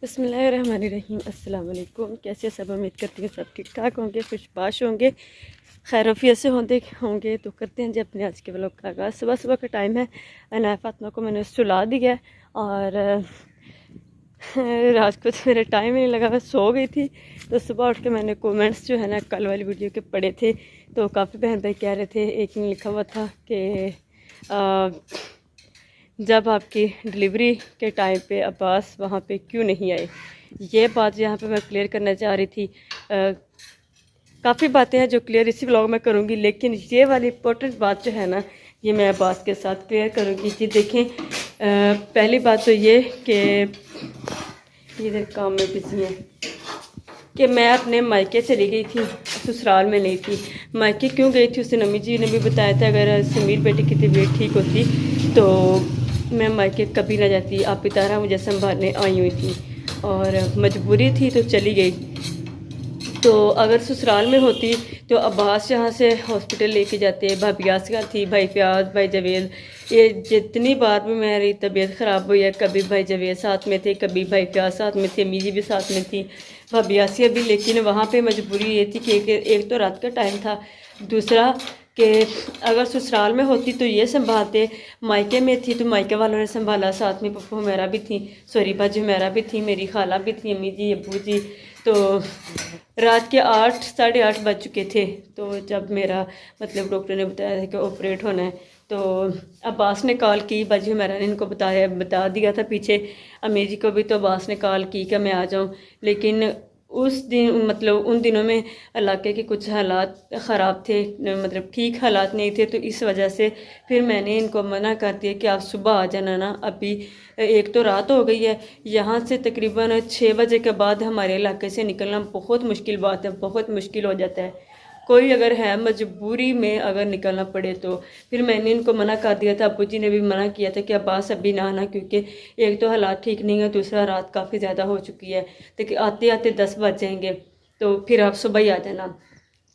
बिस्मिल्लाहिर्रहमानिर्रहीम। अस्सलाम वालेकुम। कैसे सब? उम्मीद करती हूँ सब ठीक ठाक होंगे, खुशबाश होंगे, खैरफियत से होंगे। तो करते हैं जी अपने आज के व्लॉग का आगाज़। सुबह सुबह का टाइम है। अनाया फातिमा को मैंने सुला दिया और रात को तो मेरा टाइम ही नहीं लगा, मैं सो गई थी। तो सुबह उठ के मैंने कमेंट्स जो है ना कल वाली वीडियो के पढ़े थे। तो काफ़ी बहन भाई कह रहे थे, एक ने लिखा हुआ था कि जब आपकी डिलीवरी के टाइम पे अब्बास वहाँ पे क्यों नहीं आए। ये बात यहाँ पे मैं क्लियर करना चाह रही थी। काफ़ी बातें हैं जो क्लियर इसी व्लॉग में करूँगी, लेकिन ये वाली इम्पोर्टेंट बात जो है ना, ये मैं अब्बास के साथ क्लियर करूँगी। जी देखें, पहली बात तो ये कि ये काम में बिजी हैं कि मैं अपने मायके चली गई थी, ससुराल में नहीं थी। मायके क्यों गई थी, उसे नमी जी ने भी बताया था। अगर समीर बेटे की तबीयत ठीक होती तो मैं मायके कभी ना जाती। आप पितारा मुझे संभालने आई हुई थी और मजबूरी थी तो चली गई। तो अगर ससुराल में होती तो अब्बास यहाँ से हॉस्पिटल लेके जाते, भाभी आसिया थी, भाई फयाज, भाई जवेद। ये जितनी बार भी मेरी तबीयत ख़राब हुई है, कभी भाई जवेद साथ में थे, कभी भाई फयाज साथ में थे, अम्मी जी भी साथ में थी, भाभी आसिया भी। लेकिन वहाँ पे मजबूरी ये थी कि एक तो रात का टाइम था, दूसरा कि अगर ससुराल में होती तो ये संभालते, मायके में थी तो मायके वालों ने संभाला। साथ में पप्पू मेरा भी थी, सॉरी बाजू मेरा भी थी, मेरी खाला भी थी, अम्मी जी, अब्बू जी। तो रात के 8 साढ़े 8 बज चुके थे। तो जब मेरा मतलब डॉक्टर ने बताया था कि ऑपरेट होना है, तो अब्बास ने कॉल की, बाजू मेरा ने इनको बता दिया था पीछे, अम्मी जी को भी। तो अब्बास ने कॉल की कि मैं आ जाऊँ। लेकिन उस दिन मतलब उन दिनों में इलाके के कुछ हालात ख़राब थे, मतलब ठीक हालात नहीं थे। तो इस वजह से फिर मैंने इनको मना कर दिया कि आप सुबह आ जाना ना। अभी एक तो रात हो गई है, यहाँ से तकरीबन 6 बजे के बाद हमारे इलाके से निकलना बहुत मुश्किल बात है, बहुत मुश्किल हो जाता है। कोई अगर है मजबूरी में अगर निकलना पड़े तो फिर मैंने इनको मना कर दिया था। अब्बू जी ने भी मना किया था कि अब्बास अभी ना आना, क्योंकि एक तो हालात ठीक नहीं है, दूसरा रात काफ़ी ज़्यादा हो चुकी है। तो आते आते 10 बज जाएंगे, तो फिर आप सुबह ही आ जाना।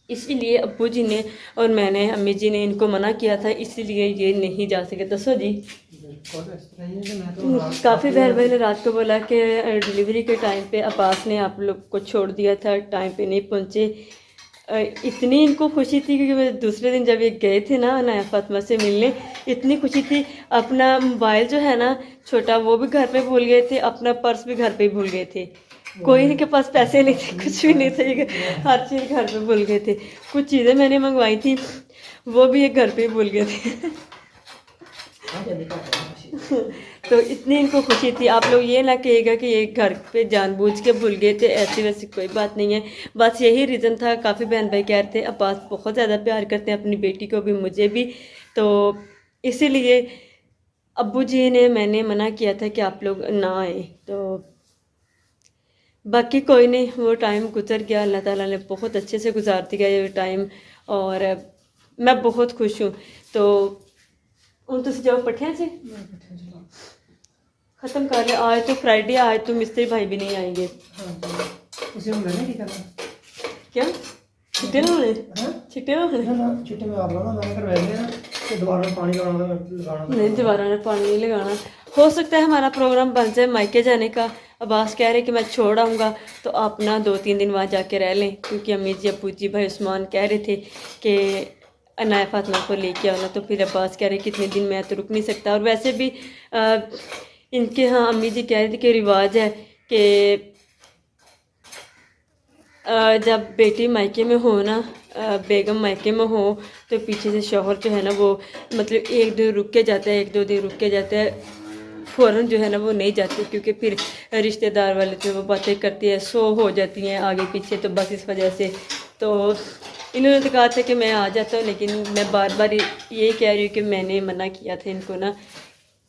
इसीलिए अब्बू जी ने और मैंने, अम्मी जी ने इनको मना किया था, इसीलिए ये नहीं जा सके। दसो जी। काफ़ी बहन भाई ने रात को बोला कि डिलीवरी के टाइम पे अब्बास ने आप लोग को छोड़ दिया था, टाइम पे नहीं पहुँचे। इतनी इनको खुशी थी क्योंकि मैं दूसरे दिन जब ये गए थे ना अनाया फातिमा से मिलने, इतनी खुशी थी। अपना मोबाइल जो है ना छोटा, वो भी घर पे भूल गए थे, अपना पर्स भी घर पे ही भूल गए थे। कोई इनके पास पैसे नहीं थे, कुछ भी नहीं थे, हर चीज़ घर पे भूल गए थे। कुछ चीज़ें मैंने मंगवाई थी, वो भी ये घर पे ही भूल गए थे। तो इतनी इनको खुशी थी। आप लोग ये ना कहिएगा कि ये घर पे जानबूझ के भूल गए थे, ऐसी वैसी कोई बात नहीं है। बस यही रीज़न था। काफ़ी बहन भाई कह रहे थे अब्बास बहुत ज़्यादा प्यार करते हैं अपनी बेटी को भी, मुझे भी। तो इसीलिए अब्बू जी ने मैंने मना किया था कि आप लोग ना आए। तो बाकी कोई नहीं, वो टाइम गुजर गया, अल्लाह ताला ने बहुत अच्छे से गुजार दिया ये टाइम, और मैं बहुत खुश हूँ। तो हूँ तुम जाओ पट्ठिया से खत्म कर ले। आज तो फ्राइडे, आज तो मिस्त्री भाई भी नहीं आएंगे। क्या छिट्टे ना होने? छिट्टे ना होने? नहीं, दोबारा ने पानी नहीं लगाना। हो सकता है हमारा प्रोग्राम बन जाए मायके जाने का। अब्बास कह रहे कि मैं छोड़ आऊँगा, तो आप ना 2-3 दिन वहाँ जाके रह लें, क्योंकि अम्मी जी, अब्बू जी, भाई उस्मान कह रहे थे कि अनाया फातिमा को लेके आना। तो फिर अब्बास कह रहे कितने दिन मैं तो रुक नहीं सकता। और वैसे भी इनके यहाँ अम्मी जी कह रही थी कि रिवाज है कि जब बेटी मायके में हो ना, बेगम मायके में हो, तो पीछे से शौहर जो है ना वो मतलब 1-2 रुक के जाता है, 1-2 दिन रुक के जाता है, फ़ौरन जो है ना वो नहीं जाती, क्योंकि फिर रिश्तेदार वाले जो वो बातें करती है, 100 हो जाती हैं आगे पीछे। तो बस इस वजह से तो इन्होंने तो कहा था कि मैं आ जाता हूँ, लेकिन मैं बार बार यही कह रही हूँ कि मैंने मना किया था इनको ना।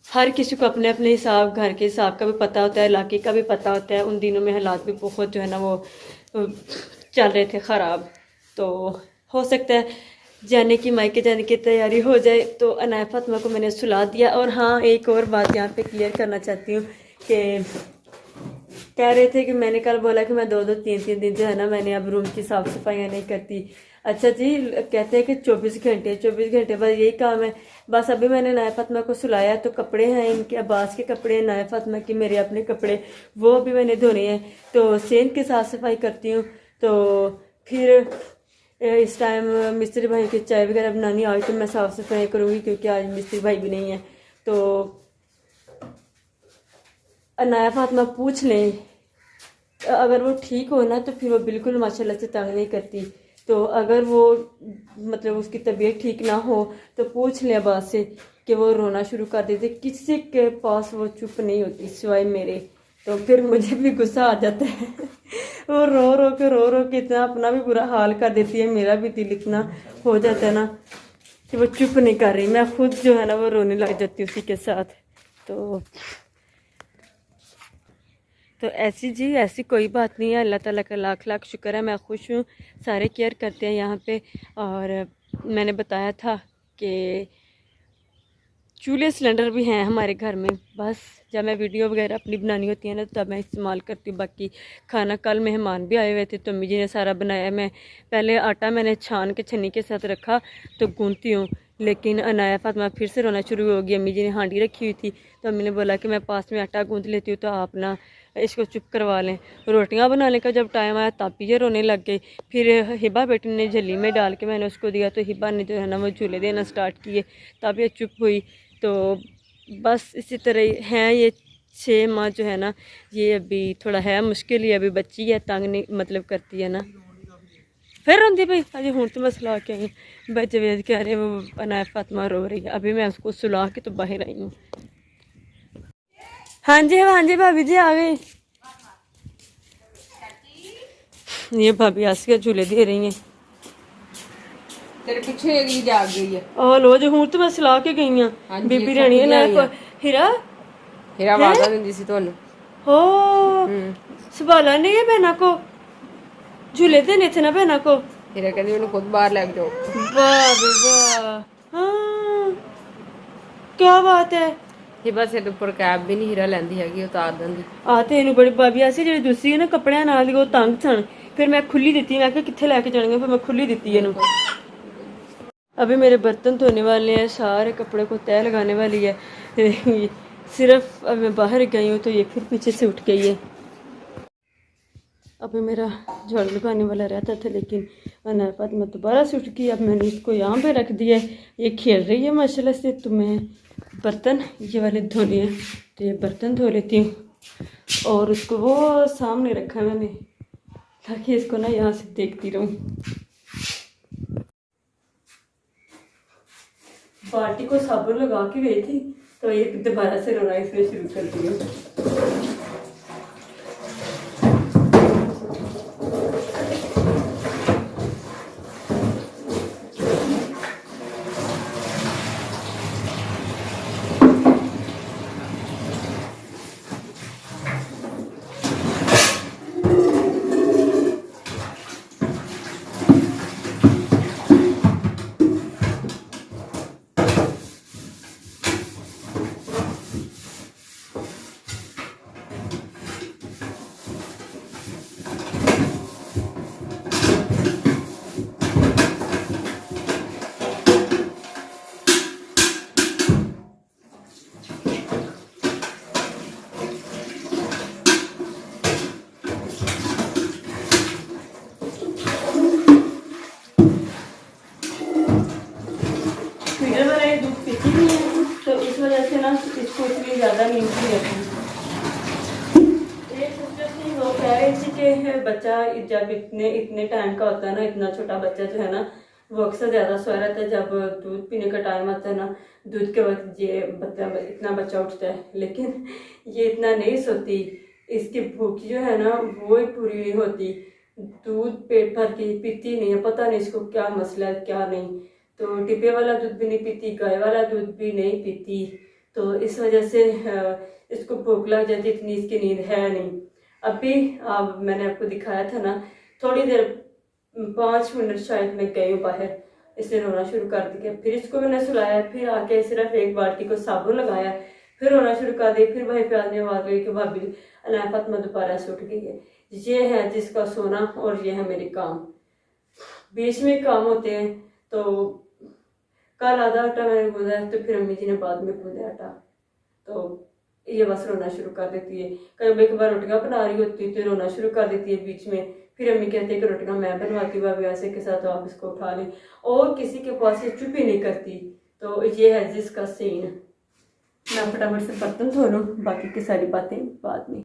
हर किसी को अपने अपने हिसाब, घर के हिसाब का भी पता होता है, इलाके का भी पता होता है। उन दिनों में हालात भी बहुत जो है ना वो चल रहे थे ख़राब। तो हो सकता है जाने की, मायके जाने की तैयारी हो जाए। तो अनाया फातिमा को मैंने सुला दिया। और हाँ, एक और बात यहाँ पे क्लियर करना चाहती हूँ कि कह रहे थे कि मैंने कल बोला कि मैं 2-2 3-3 दिन जो है ना मैंने अब रूम की साफ़ सफाइयाँ नहीं करती। अच्छा जी, कहते हैं कि 24 घंटे बस यही काम है। बस अभी मैंने नाया फातिमा को सुलाया, तो कपड़े हैं इनके अब्बास के कपड़े, नाया फातिमा की, मेरे अपने कपड़े, वो अभी मैंने धोने हैं। तो सेंध की साफ सफाई करती हूँ। तो फिर इस टाइम मिस्त्री भाई की चाय वगैरह बनानी, आज तो मैं साफ सफाई करूँगी क्योंकि आज मिस्त्री भाई भी नहीं है। तो नाया फातिमा पूछ लें, अगर वो ठीक हो ना तो फिर वो बिल्कुल माशाल्लाह से तंग नहीं करती। तो अगर वो मतलब उसकी तबीयत ठीक ना हो तो पूछ लें अब्बास से कि वो रोना शुरू कर देते, किसी के पास वो चुप नहीं होती सिवाय मेरे। तो फिर मुझे भी गुस्सा आ जाता है वो रो के इतना अपना भी बुरा हाल कर देती है, मेरा भी दिल इतना हो जाता है ना कि वो चुप नहीं कर रही, मैं खुद जो है ना वो रोने लग जाती हूँ उसी के साथ। तो ऐसी जी, ऐसी कोई बात नहीं है, अल्लाह ताला का लाख लाख शुक्र है, मैं खुश हूँ, सारे केयर करते हैं यहाँ पे। और मैंने बताया था कि चूल्हे सिलेंडर भी हैं हमारे घर में, बस जब मैं वीडियो वगैरह अपनी बनानी होती है ना तब मैं इस्तेमाल करती हूँ। बाकी खाना, कल मेहमान भी आए हुए थे तो अम्मी जी ने सारा बनाया। मैं पहले आटा मैंने छान के छन्नी के साथ रखा तो गूंथती हूँ, लेकिन अनाया फातिमा फिर से रोना शुरू हो गई। अम्मी जी ने हांडी रखी हुई थी तो अम्मी ने बोला कि मैं पास में आटा गूंथ लेती हूँ, तो आप ना इसको चुप करवा लें। रोटियां बनाने का जब टाइम आया तब ये रोने लग गई। फिर हिबा बेटी ने झल्ली में डाल के मैंने उसको दिया तो हिबा ने जो है ना वो झूले देना स्टार्ट किए, तब ये चुप हुई। तो बस इसी तरह हैं ये 6 माह जो है ना, ये अभी थोड़ा है मुश्किल ही, अभी बच्ची है, तंग नहीं मतलब करती है ना। फिर रोंदी भाई अजय हूँ तो मैं सुला के आई, बच्चे वेद कह रहे वो अनाया फातिमा रो रही है, अभी मैं उसको सुला के तो बाहर आई हूँ। हाँ जी भाभी जी आ गई। ये भाभी आसिया झूले दे रही हैं, तेरे पीछे ही जाग गई है। ओ लो जो हूँ तो मैं सुला के गई हाँ बीबी रानी है ना हीरा हीरा वादा दिंदी सी ਤੁਹਾਨੂੰ हो संभाला नहीं है बहना को, झूले देने थे ना बहना को। हीरा कहती मैंने खुद बाहर लेके जाओ। वाह बे वाह, हाँ क्या बात है। हिबा सिर ਉੱਪਰ ਕੈਪ ਵੀ ਨਹੀਂ ਹੀਰਾ ਲੈਂਦੀ ਹੈਗੀ, ਉਤਾਰ ਦਿੰਦੀ। ਆ ਤੇ ਇਹਨੂੰ ਬੜੀ ਭਾਬੀ ਆਸੀ ਜਿਹੜੀ ਦੂਸਰੀ ਹੈ ਨਾ ਕੱਪੜਿਆਂ ਨਾਲ ਦੀ ਉਹ ਤੰਗ ਸਨ, ਫਿਰ ਮੈਂ ਖੁੱਲੀ ਦਿੱਤੀ, ਮੈਂ ਕਿਹਾ ਕਿੱਥੇ ਲੈ ਕੇ ਜਾਣਗੇ, ਫਿਰ मैं खुली ਦਿੱਤੀ ਇਹਨੂੰ। अभी मेरे बर्तन धोने वाले हैं, सारे कपड़े को तय लगाने वाली है, सिर्फ अब मैं बाहर गई हूँ तो ये फिर पीछे से उठ गई है। अभी मेरा झाड़ू लगाने वाला रहता था लेकिन अनाया फातिमा दोबारा से उठ गई, अब मैंने इसको यहाँ पे रख दिया है, ये खेल रही है माशाल्लाह से। तो मैं बर्तन ये वाले धोने हैं तो ये बर्तन धो लेती हूँ और उसको वो सामने रखा है मैंने ताकि इसको ना यहाँ से देखती रहूँ। बाल्टी को साबुन लगा के गई थी तो ये दोबारा से रोना इसने शुरू कर दिया। तो इस वजह से ना इसको इतनी ज़्यादा नींद नहीं रहती। एक सिस्टर थी वो कह रही थी कि बच्चा जब इतने टाइम का होता है ना, इतना छोटा बच्चा जो है ना वो अक्सर ज़्यादा सो रहता है, जब दूध पीने का टाइम आता है ना दूध के वक्त ये इतना बच्चा उठता है, लेकिन ये इतना नहीं सोती, इसकी भूख जो है ना वो ही पूरी नहीं होती, दूध पेट भर के पीती नहीं है, पता नहीं इसको क्या मसला है क्या नहीं। तो डिब्बे वाला दूध भी नहीं पीती, गाय वाला दूध भी नहीं पीती, तो इस वजह से इसको भूख लग जाती, इतनी इसकी नींद है नहीं। अभी मैंने आपको दिखाया था ना, थोड़ी देर 5 मिनट शायद मैं गई हूँ बाहर, इसने रोना शुरू कर दिया, फिर इसको मैंने सुलाया, फिर आके सिर्फ एक बाल्टी को साबुन लगाया, फिर रोना शुरू कर दिया, फिर भाई प्याज ने आवाज़ गई कि भाभी अनाया फातिमा दोबारा से उठ गई है। ये है जिसका सोना और ये है मेरे काम। बीच में काम होते हैं। तो कल आधा आटा मैंने गूंदा है, तो फिर अम्मी जी ने बाद में गूंदा आटा, तो ये बस रोना शुरू कर देती है। कभी एक बार रोटियां बना रही होती है तो रोना शुरू कर देती है बीच में। फिर अम्मी कहती है कि रोटियां मैं बनवाती हूँ भाभी ऐसे के साथ, तो आप इसको उठा लें, और किसी के पास ये चुप ही नहीं करती। तो ये है जिसका सीन। मैं फटाफट से बर्तन धो लूँ, बाकी की सारी बातें बाद में।